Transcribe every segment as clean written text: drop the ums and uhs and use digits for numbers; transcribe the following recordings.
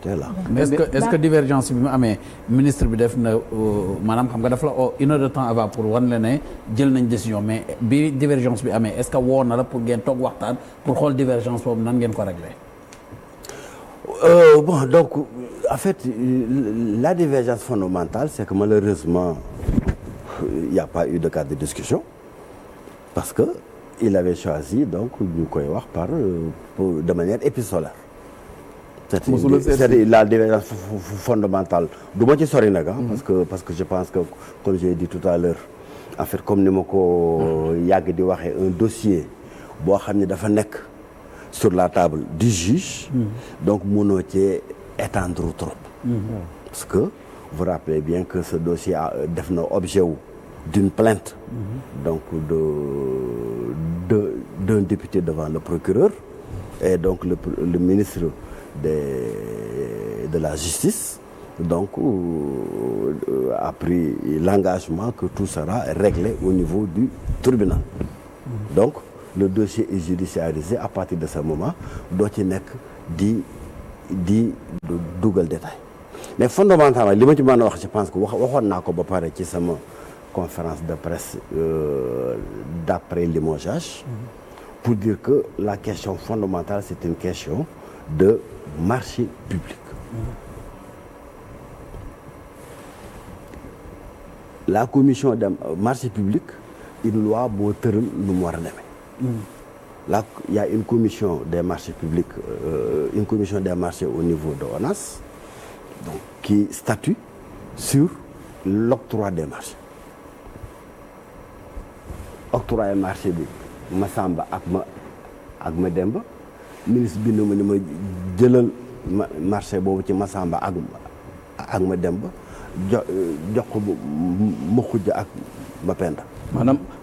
était là. mais est-ce que divergence bi mu amee ministre bi def na maanaam xam nga dafa la une heure de temps avant pour wan la ne jël nañ décision mais bi divergence bi amee est-ce que woo na la pour ngeen toog waxtaan pour xool divergence boobu nan ngeen ko régler. Bon donc en fait la divergence fondamentale c'est que malheureusement il n'y a pas eu de cadre de discussion parce que il avait choisi donc ñu koy wax de manière épistolaire. c'est la divergence fondamentale du ma ci sori nag parce que je pense que comme j'ai dit tout à l'heure en fait comme ni ma ko yàgg di waxee un dossier boo xam ne dafa nekk sur la table du juge donc mënoo cee étendre trop parce que vous rappelez bien que ce dossier def na objet wu d'une plainte donc d'un député devant le procureur et donc le ministre de la justice donc a pris l'engagement que tout sera réglé au niveau du tribunal donc le dossier est judiciarisé à partir de ce moment doo ci nekk di dugal détail mais fondamentalement li ma ci mën a wax je pense que waxoon naa ko ba pare ci sama conférence de presse d'après limogeage pour dire que la question fondamentale c'est une question de marché public. La commission de marché public une loi boo tëral nu mu war a demee. Là il y a une commission des marchés publics une commission des marchés au niveau de ONAS donc qui statue sur l'octroi des marchés. Octroi marché bi Massamba ak ma Demba ministre bi ne ma jëlal marché boobu ci Massamba ak ma Demba jox ko ma Xujja ak ma Penda.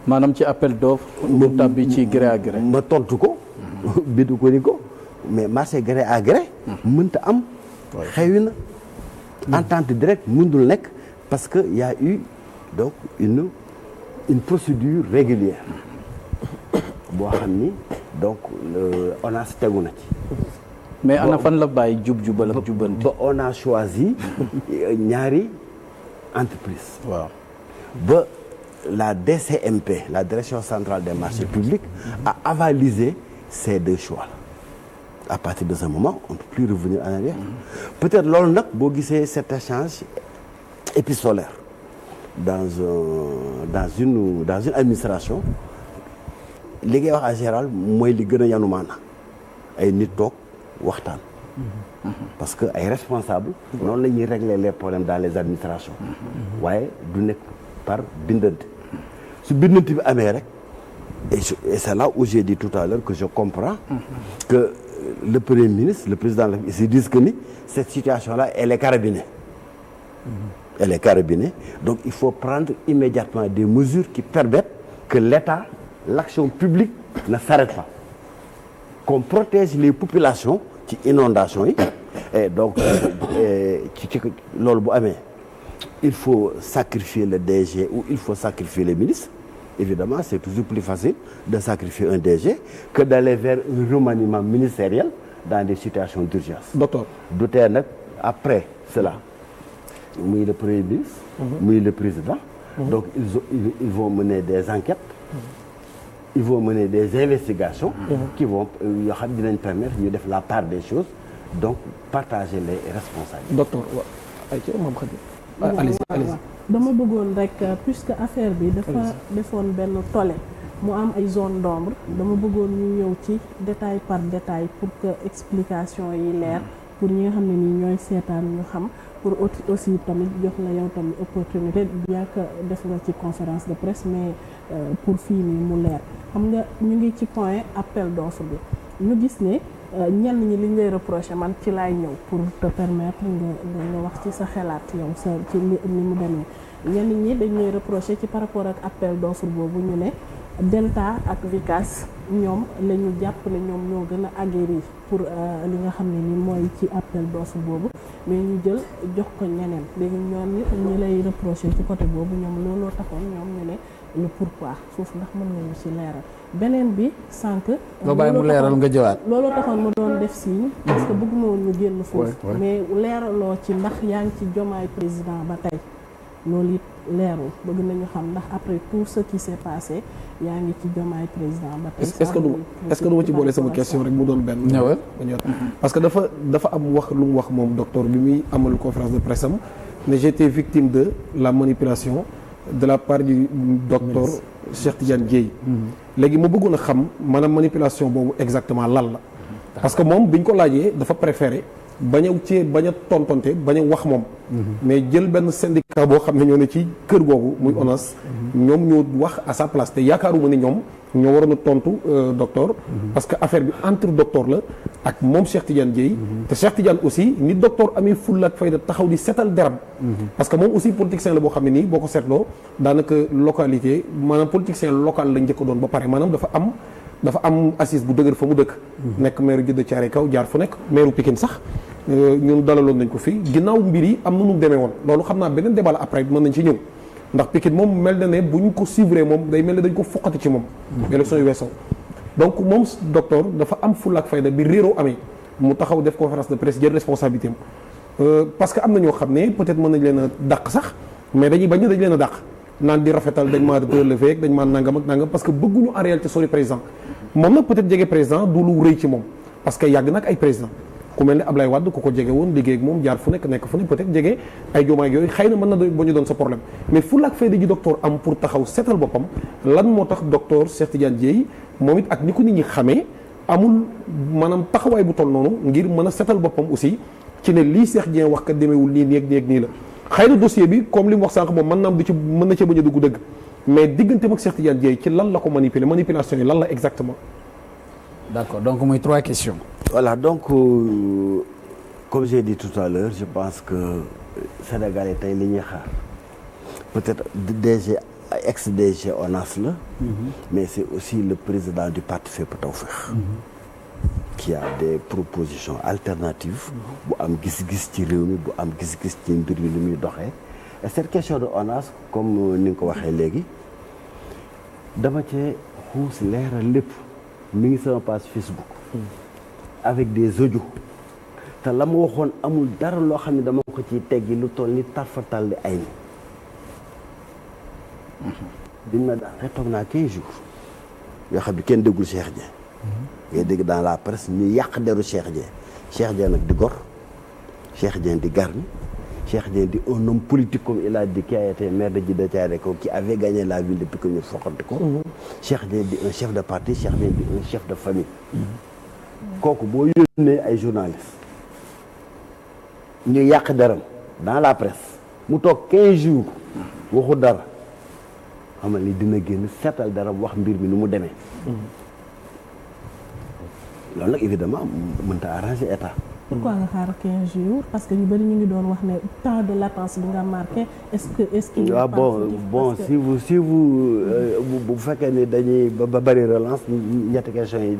maanaam ci appel d'offre mu tàbbi ci gré à gré. ma tontu ko. bidu ko ni ko mais marché gré à gré. mënta am. xëy na. entente directe mënul nekk parce que y a eu donc une procédure régulière boo xam ni donc on a tegu na ci. mais ana fan la bàyyi jubal ak jubbanti. ba on a choisi ñaari entreprise. waaw ba la DCMP la direction centrale des marchés publics a avalisé ces deux choix là. À partir de ce moment on ne peut plus revenir en arrière. Peut-être loolu nag boo gisee cet échange épistolaire dans une administration li ngay wax en général mooy li gën a yanu maana ay nit toog waxtaan. Parce que ay responsables noonu la ñuy régler les problèmes dans les administrations. waaye du nekk par bindante su bindante bi amee rek et c'est là où j'ai dit tout à l'heure que je comprends que le premier ministre le président de la République se disent que ni cette situation-là elle est carabinée. Elle est carabinée donc il faut prendre immédiatement des mesures qui permettent que l'État l'action publique ne s'arrête pas qu'on protège les populations ci inondation yi et donc ci loolu bu amee il faut sacrifier le DG ou il faut sacrifier le ministre évidemment c'est toujours plus facile de sacrifier un DG que d'aller vers un remaniement ministériel dans des situations d'urgence. Docteur du tee nag après cela muy le premier ministre muy le président donc ils vont mener des enquêtes ils vont mener des investigations qui vont yoo xam dinañ permettre ñu def la part des choses donc partager les responsabilités. Docteur allez-y. dama bëggoon rek puisque affaire bi dafa defoon benn tollé mu am ay zone d'ombre dama bëggoon ñu ñëw ci détail par détail pour que explication yi leer pour ñi nga xam ne nii ñooy seetaan ñu xam pour aussi tamit jox la yow tamit opportunité bien que def nga ci conférence de presse mais pour fii nii mu leer xam nga ñu ngi ci point appel d'offre bi ñu gis ne ñenn ñi liñ lay reprocher man ci laay ñëw pour te permettre nga wax ci sa xalaat yow sa ci ni mu demee ñenn ñi dañ lay reprocher ci par rapport ak appel d'offre boobu ñu ne Delta ak Vicas ñoom la ñu jàpp ne ñoom ñoo gën a aguerri pour li nga xam ne ni mooy ci appel d'offre boobu mais ñu jël jox ko ñeneen léegi ñoom ñi lay reprocher ci côté boobu ñoom looloo taxoon ñoom ñu ne le pourquoi foofu ndax mën nañu ci leeral beneen bi sànq. nga bàyyi mu leeral nga jëwaat. looloo taxoon mu doon def signe parce que bëgguma woon ñu génn foofu. mais leeraloo ci ndax yaa ngi ci jomaay président ba tey loolu it leerul bëgg nañu xam ndax après tout ce qui s'est passé yaa ngi ci jomaay président ba tey. est-ce que du ma ci boole sama question rek mu doon benn. parce que dafa am wax lu mu wax moom docteur bi muy amal conférence de presse am ne j'étais victime de la manipulation de la part du docteur Cheikh Tidiane Dièye. léegi ma bëggoon a xam maanaam manipulation boobu exactement lan la. parce que moom biñ ko laajee dafa préféré bañ a tontonte bañ a wax moom. mais jël benn syndicat boo xam ne ñoo ne ci kër googu muy ONAS. ñoom ñoo wax à sa place te yaakaaruma ni ñoom ñoo waroon a tontu docteur. parce que affaire bi entre docteur la ak moom Cheikh Tidiane Dièye. te Cheikh Tidiane aussi ni docteur amee fulla ak fayda taxaw di setal deram. parce que moom aussi politicien la boo xam ne nii boo ko seetloo daanaka localité maanaam politicien local la njëkk doon ba pare maanaam dafa am assise bu dëgër fa mu dëkk. nekk maire Djeddah Thiaroye Kaw jaar fu nekk maire Pikine sax. ñun dalaloon nañ ko fii ginnaaw mbir yi am na nu demee woon loolu xam naa beneen débat la après mën nañ ci ñëw ndax Pikine moom mel na ne bu ñu ko suivre moom day mel ne dañ ko foqati ci moom. élection yu weesoo donc moom docteur dafa am fulla ak fayda bi réeroo amee mu taxaw def conférence de presse jël responsabilité am parce que am na ñoo xam ne peut-être mën nañ leen a dàq sax mais dañuy bañ dañ leen a dàq naan di rafetal dañ maa relevé dañ maa nangam ak nangam parce que bëgguñu en réalité sori président moom nag peut-être jege président du lu rëy ci moom parce que yàgg nag ay président ku mel ne Ablaye Wade ku ko jege woon liggéey ak moom jaar fu nekk fu ne peut-être jege ay Diomaye yooyu xëy na mën na ba ñu doon sa problème mais fulla ak fayda ji docteur am pour taxaw seetal boppam lan moo tax docteur Cheikh Tidiane Dièye moom it ak ni ko nit ñi xamee amul maanaam taxawaay bu toll noonu ngir mën a seetal boppam aussi ci ne lii Cheikh Dièye wax kat demeewul nii nii la xëy na dossier bi comme li mu wax sànq moom mën na ci bañ a dugg dëgg mais digganteem ak Cheikh Tidiane Dièye ci lan la ko manipulation yi lan la exactement. D'accord, donc muy 3 questions. Voilà, donc comme j'ai dit tout à l'heure je pense que Sénégalais tey li ñuy xaar peut-être DG ex-DG ONAS la. mais c'est aussi le président du parti Fépp Tawfekh. qui a des propositions alternatives. bu am gis-gis ci réew mi bu am gis-gis ci mbir mi lu muy doxee. et cette question de ONAS comme ni nga ko waxee léegi dama cee xuus leeral lépp. mi ngi sama page Facebook. avec des audios. te la ma waxoon amul dara loo xam ne dama ko ciy teggi lu toll ni tarfatal li ay ni. biñ ma daan toog naa 15 jours. yoo xam ne kenn déggul Cheikh Dieng. ngay dégg dans la presse ñu yàq deru Cheikh Dieng. Cheikh Dieng nag di gor. Cheikh Dieng di garmi. Cheikh Dieng di un homme politique comme il a dit qui a été maire de Djeddah Thiaroye Kaw qui avait gagné la ville depuis que ñu foqante ko. Cheikh Dieng di un chef de parti Cheikh Dieng di un chef de famille. kooku boo yónnee ay journalistes ñu yàq deram dans la presse mu toog 15 jours waxu dara xamal ni dina génn seetal deram wax mbir mi nu mu demee. loolu nag évidemment mënta arranger état. pourquoi nga xaar 15 jours parce que ñu bëri ñu ngi doon wax ne temps de latence bi nga marqué est-ce que. waaw bon si vous bu fekkee ni dañuy ba bëri relance ñetti questions yi.